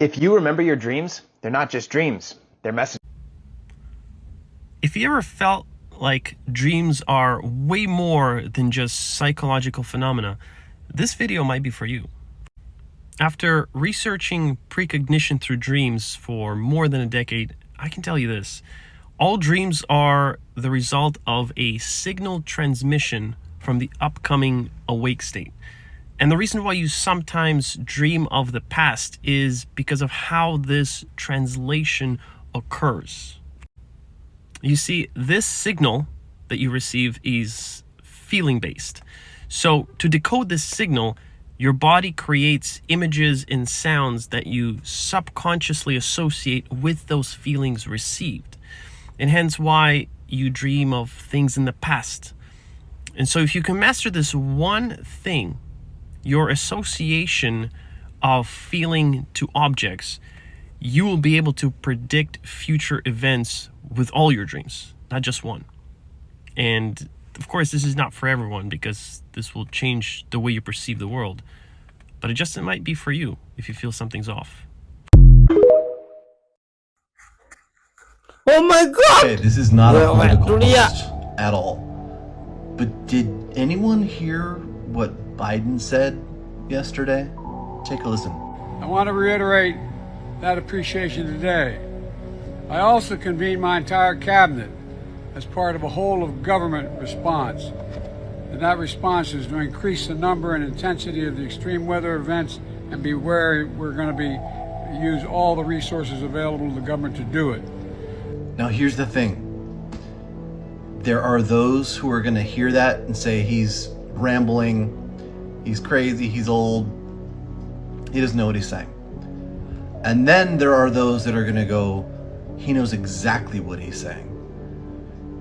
If you remember your dreams, they're not just dreams, they're messages. If you ever felt like dreams are way more than just psychological phenomena, this video might be for you. After researching precognition through dreams for more than a decade, I can tell you this. All dreams are the result of a signal transmission from the upcoming awake state. And the reason why you sometimes dream of the past is because of how this translation occurs. You see, this signal that you receive is feeling-based. So to decode this signal, your body creates images and sounds that you subconsciously associate with those feelings received. And hence why you dream of things in the past. And so if you can master this one thing, your association of feeling to objects, you will be able to predict future events with all your dreams, not just one. And of course, this is not for everyone because this will change the way you perceive the world. But it might be for you if you feel something's off. Oh my god! Okay, this is not a political post at all. But did anyone hear what Biden said yesterday? Take a listen. I want to reiterate that appreciation today. I also convened my entire cabinet as part of a whole of government response. And that response is to increase the number and intensity of the extreme weather events and be wary we're going to use all the resources available to the government to do it. Now here's the thing. There are those who are going to hear that and say he's rambling, he's crazy, he's old, he doesn't know what he's saying. And then there are those that are going to go, he knows exactly what he's saying.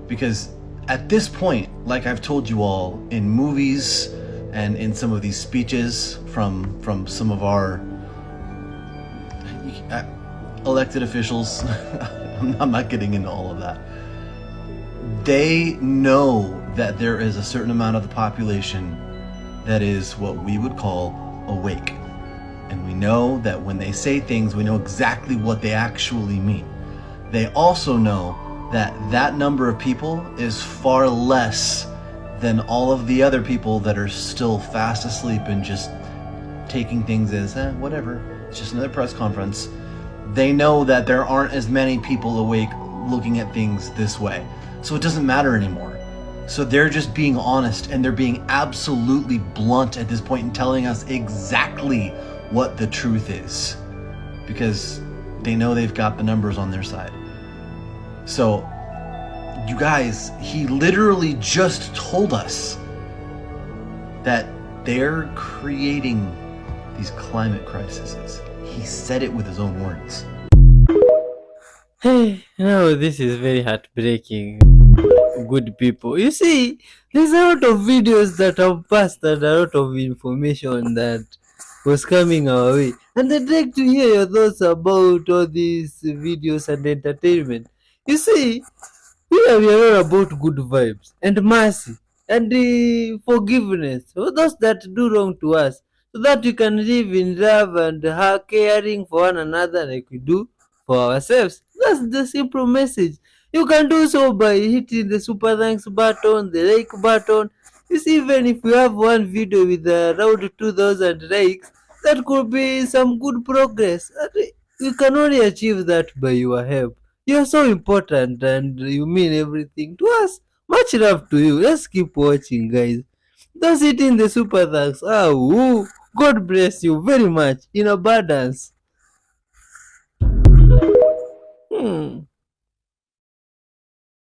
Because at this point, like I've told you all, in movies and in some of these speeches from some of our elected officials, I'm not getting into all of that. They know that there is a certain amount of the population that is what we would call awake. And we know that when they say things, we know exactly what they actually mean. They also know that that number of people is far less than all of the other people that are still fast asleep and just taking things as, whatever, it's just another press conference. They know that there aren't as many people awake looking at things this way. So it doesn't matter anymore. So they're just being honest, and they're being absolutely blunt at this point and telling us exactly what the truth is, because they know they've got the numbers on their side. So you guys, he literally just told us that they're creating these climate crises. He said it with his own words. Hey, no, this is very heartbreaking. Good people. You see, there's a lot of videos that have passed and a lot of information that was coming our way. And I'd like to hear your thoughts about all these videos and entertainment. You see, we are all about good vibes and mercy and forgiveness for those that do wrong to us, so that we can live in love and caring for one another like we do for ourselves. That's the simple message. You can do so by hitting the super thanks button, the like button. You see, even if we have one video with around 2,000 likes, that could be some good progress. And we can only achieve that by your help. You're so important and you mean everything to us. Much love to you. Let's keep watching, guys. Those hitting the super thanks. God bless you very much in abundance.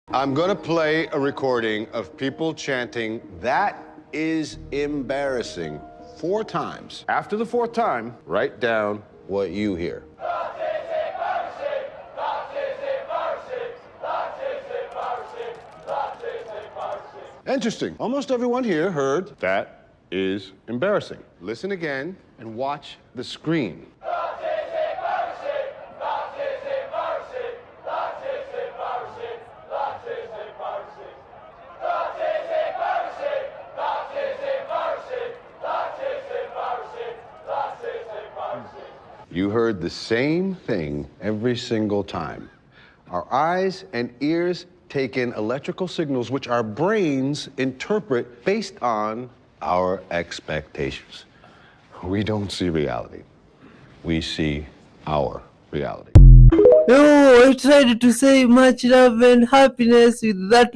I'm going to play a recording of people chanting, "That is embarrassing," 4 times. After the 4th time, write down what you hear. That is embarrassing. That is embarrassing. That is embarrassing. That is embarrassing. Interesting. Almost everyone here heard, "That is embarrassing." Listen again and watch the screen. That is embarrassing. That is embarrassing. That is embarrassing. That is embarrassing. That is embarrassing. That is embarrassing. That is embarrassing. That is embarrassing. You You heard the same thing every single time. Our eyes and ears take in electrical signals which our brains interpret based on our expectations. We don't see reality. We see our reality. Oh, I tried to say much love and happiness with that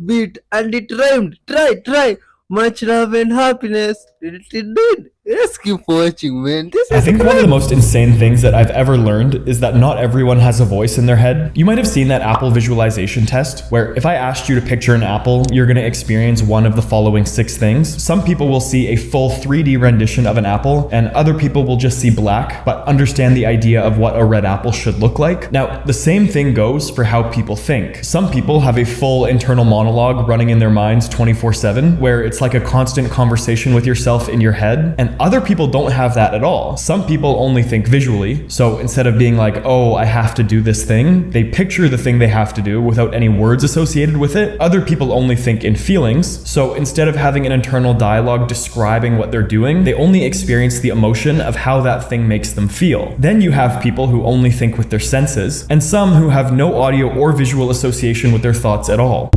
beat, and it rhymed. Try. Much love and happiness. It did. Let's keep watching, man. This I is think great. one of the most insane things that I've ever learned is that not everyone has a voice in their head. You might have seen that Apple visualization test, where if I asked you to picture an apple, you're going to experience one of the following 6 things. Some people will see a full 3D rendition of an apple, and other people will just see black, but understand the idea of what a red apple should look like. Now, the same thing goes for how people think. Some people have a full internal monologue running in their minds 24/7, where it's like a constant conversation with yourself in your head, and other people don't have that at all. Some people only think visually, so instead of being like, oh, I have to do this thing, they picture the thing they have to do without any words associated with it. Other people only think in feelings, so instead of having an internal dialogue describing what they're doing, they only experience the emotion of how that thing makes them feel. Then you have people who only think with their senses, and some who have no audio or visual association with their thoughts at all.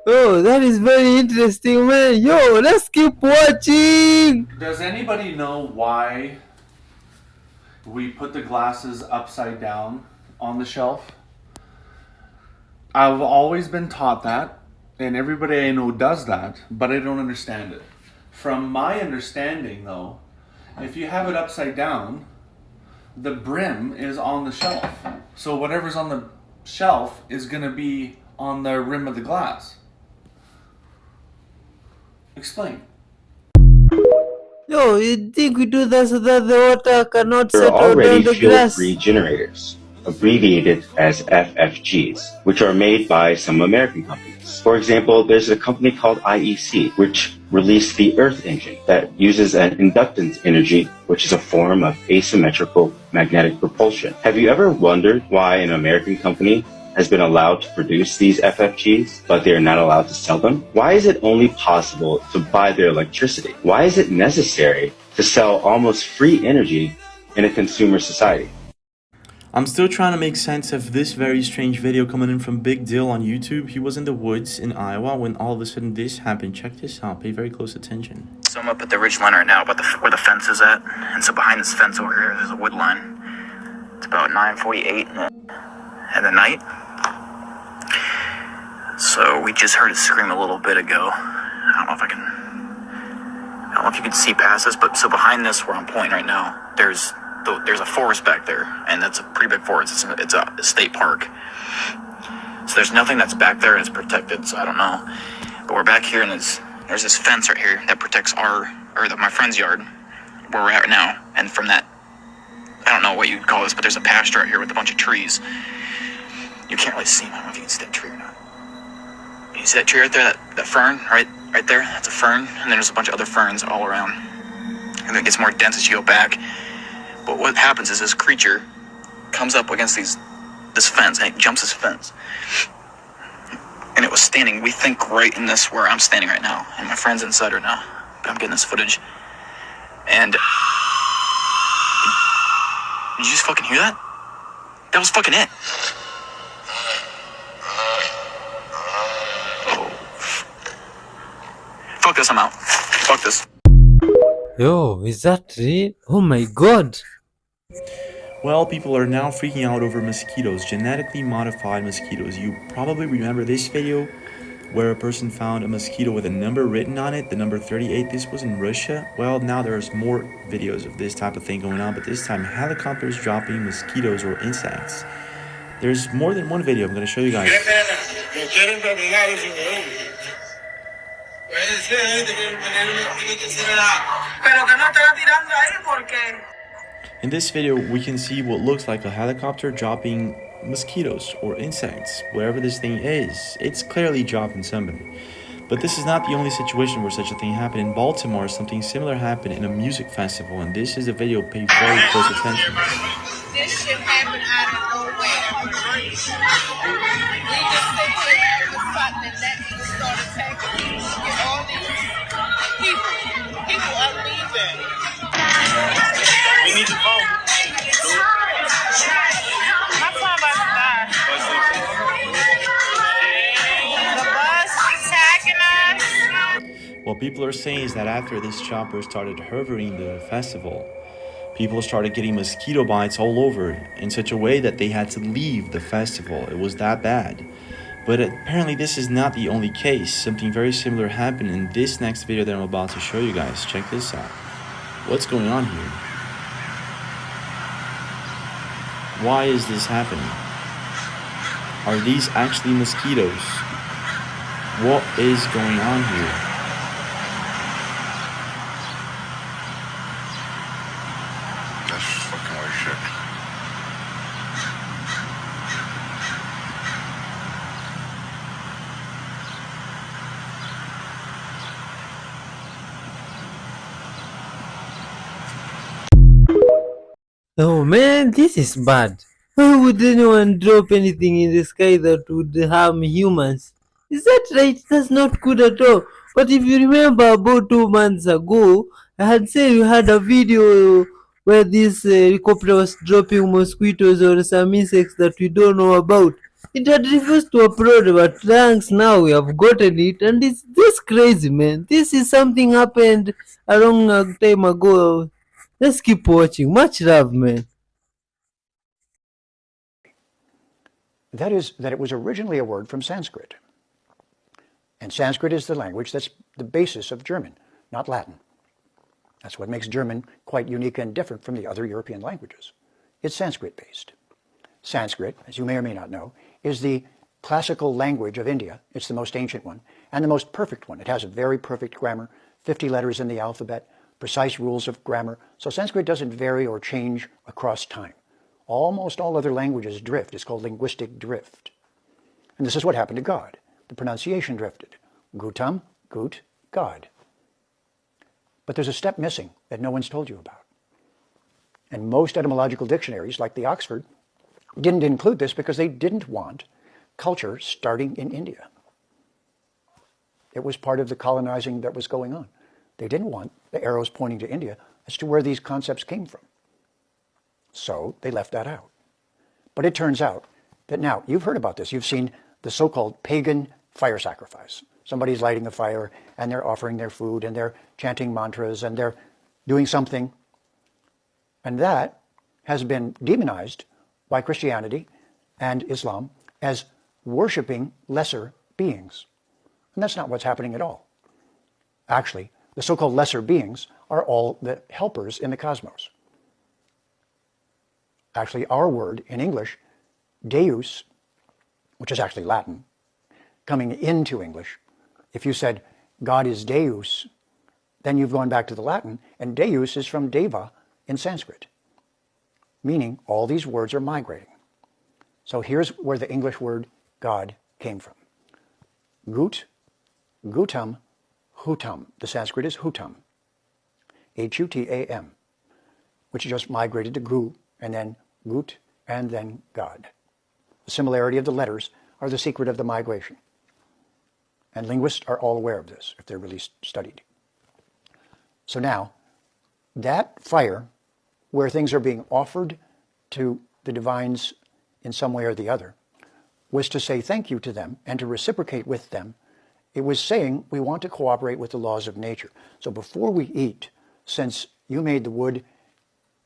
Oh, that is very interesting, man. Yo, let's keep watching. Does anybody know why we put the glasses upside down on the shelf? I've always been taught that, and everybody I know does that, but I don't understand it. From my understanding, though, if you have it upside down, the brim is on the shelf. So whatever's on the shelf is going to be on the rim of the glass. Explain. Yo, you think we do that so that the water cannot There are settle down already the grass? fuel-free generators, abbreviated as FFGs, which are made by some American companies. For example, there's a company called IEC, which released the Earth engine that uses an inductance energy, which is a form of asymmetrical magnetic propulsion. Have you ever wondered why an American company has been allowed to produce these FFGs, but they are not allowed to sell them? Why is it only possible to buy their electricity? Why is it necessary to sell almost free energy in a consumer society? I'm still trying to make sense of this very strange video coming in from Big Dill on YouTube. He was in the woods in Iowa when all of a sudden this happened. Check this out. Pay very close attention. So I'm up at the ridge line right now, about where the fence is at. And so behind this fence over here, there's a wood line. It's about 9:48 in the night. So we just heard it scream a little bit ago. I don't know if you can see past this, but so behind this where I'm pointing right now, there's a forest back there, and that's a pretty big forest. It's a state park. So there's nothing that's back there and it's protected, so I don't know. But we're back here and there's this fence right here that protects my friend's yard where we're at right now. And from that, I don't know what you'd call this, but there's a pasture right here with a bunch of trees. You can't really see them. I don't know if you can see that tree or not. You see that tree right there, that fern right there? That's a fern, and then there's a bunch of other ferns all around. And it gets more dense as you go back. But what happens is this creature comes up against this fence, and it jumps this fence. And it was standing, we think, right in this where I'm standing right now. And my friend's inside right now. But I'm getting this footage. And did you just fucking hear that? That was fucking it. Fuck this, I'm out. Fuck this. Yo, is that real? Oh my god. Well, people are now freaking out over mosquitoes, genetically modified mosquitoes. You probably remember this video where a person found a mosquito with a number written on it, the number 38. This was in Russia. Well, now there's more videos of this type of thing going on, but this time helicopters dropping mosquitoes or insects. There's more than one video I'm going to show you guys. In this video, we can see what looks like a helicopter dropping mosquitoes or insects, wherever this thing is. It's clearly dropping somebody. But this is not the only situation where such a thing happened. In Baltimore, something similar happened in a music festival, and this is a video. Pay very close attention. This shit happened out of nowhere. We just sit here with something and that just started attacking me. And all these people are leaving. We need to vote. What people are saying is that after this chopper started hovering the festival, people started getting mosquito bites all over in such a way that they had to leave the festival. It was that bad. But apparently this is not the only case. Something very similar happened in this next video that I'm about to show you guys. Check this out. What's going on here? Why is this happening? Are these actually mosquitoes? What is going on here? That's fucking weird shit. Oh man, this is bad. Why would anyone drop anything in the sky that would harm humans? Is that right? That's not good at all. But if you remember about 2 months ago, I had said we had a video where this helicopter was dropping mosquitoes or some insects that we don't know about. It had refused to upload, but thanks now we have gotten it, and it's this crazy, man. This is something happened a long time ago. Let's keep watching. Much love, man. That is, that it was originally a word from Sanskrit. And Sanskrit is the language that's the basis of German, not Latin. That's what makes German quite unique and different from the other European languages. It's Sanskrit-based. Sanskrit, as you may or may not know, is the classical language of India. It's the most ancient one and the most perfect one. It has a very perfect grammar, 50 letters in the alphabet, precise rules of grammar. So Sanskrit doesn't vary or change across time. Almost all other languages drift. It's called linguistic drift. And this is what happened to God. The pronunciation drifted. Gutam, gut, God. But there's a step missing that no one's told you about. And most etymological dictionaries, like the Oxford, didn't include this because they didn't want culture starting in India. It was part of the colonizing that was going on. They didn't want the arrows pointing to India as to where these concepts came from. So they left that out. But it turns out that now, you've heard about this. You've seen the so-called pagan fire sacrifice. Somebody's lighting a fire and they're offering their food and they're chanting mantras and they're doing something. And that has been demonized by Christianity and Islam as worshiping lesser beings. And that's not what's happening at all. Actually, the so-called lesser beings are all the helpers in the cosmos. Actually, our word in English, Deus, which is actually Latin, coming into English, if you said God is Deus, then you've gone back to the Latin, and Deus is from Deva in Sanskrit, meaning all these words are migrating. So here's where the English word God came from. Gut, gutam, hutam. The Sanskrit is hutam, H-U-T-A-M, which just migrated to gu, and then gut, and then God. The similarity of the letters are the secret of the migration. And linguists are all aware of this, if they're really studied. So now, that fire, where things are being offered to the divines in some way or the other, was to say thank you to them and to reciprocate with them. It was saying we want to cooperate with the laws of nature. So before we eat, since you made the wood,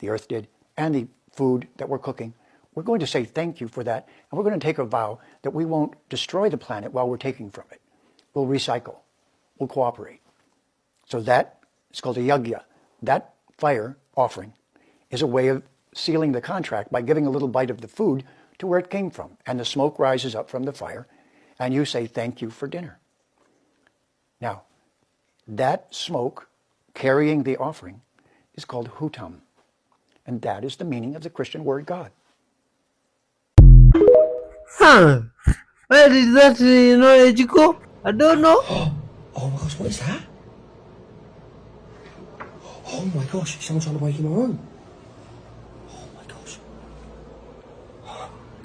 the earth did, and the food that we're cooking, we're going to say thank you for that, and we're going to take a vow that we won't destroy the planet while we're taking from it. We'll recycle. We'll cooperate. So that is called a yagya. That fire offering is a way of sealing the contract by giving a little bite of the food to where it came from. And the smoke rises up from the fire, and you say thank you for dinner. Now, that smoke carrying the offering is called hutam. And that is the meaning of the Christian word God. Huh. Where did that knowledge go? I don't know. Oh my gosh, what is that? Oh my gosh, someone's trying to break in my room. Oh my gosh.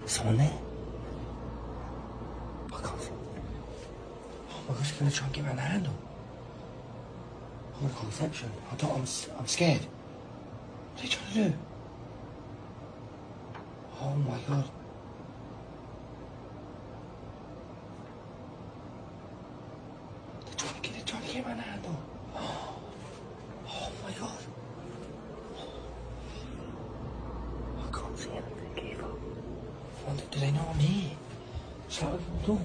Someone there? I can't see. Oh my gosh, they're going to try and get around the handle. I'm going to call reception. I'm scared. What are they trying to do? Oh my god. They're trying to get around the handle. can't see anything either. Do they know I'm here? Shall I open the door?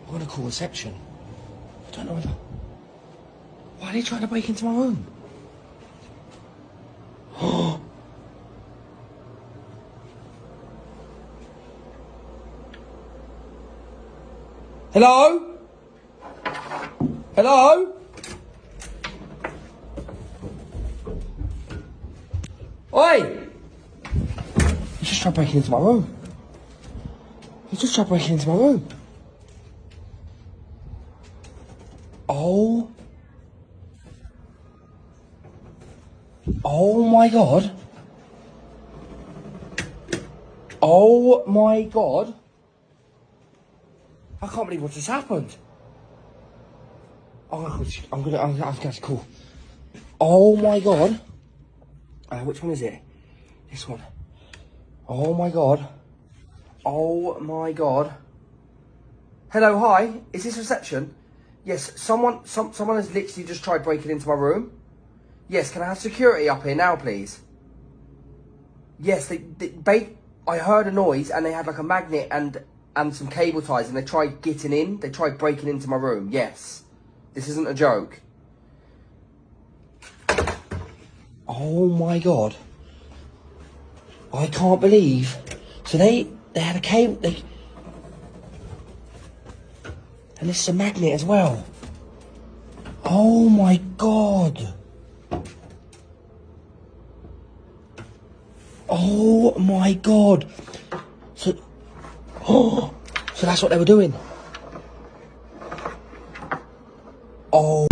I'm gonna call reception. I don't know whether... Why are they trying to break into my room? Hello? Hello? Oi! He just tried breaking into my room. He just tried breaking into my room. Oh. Oh my god. Oh my god. I can't believe what just happened. Oh, I'm gonna call. Oh my god. Which one is it? This one. Oh my god. Oh my god. Hello, hi. Is this reception? Yes, someone has literally just tried breaking into my room. Yes, can I have security up here now, please? Yes, I heard a noise and they had like a magnet and some cable ties and they tried getting in. They tried breaking into my room. Yes. This isn't a joke. Oh my god. I can't believe. So they had a cable. And this is a magnet as well. Oh my god. Oh my god. So that's what they were doing. Oh.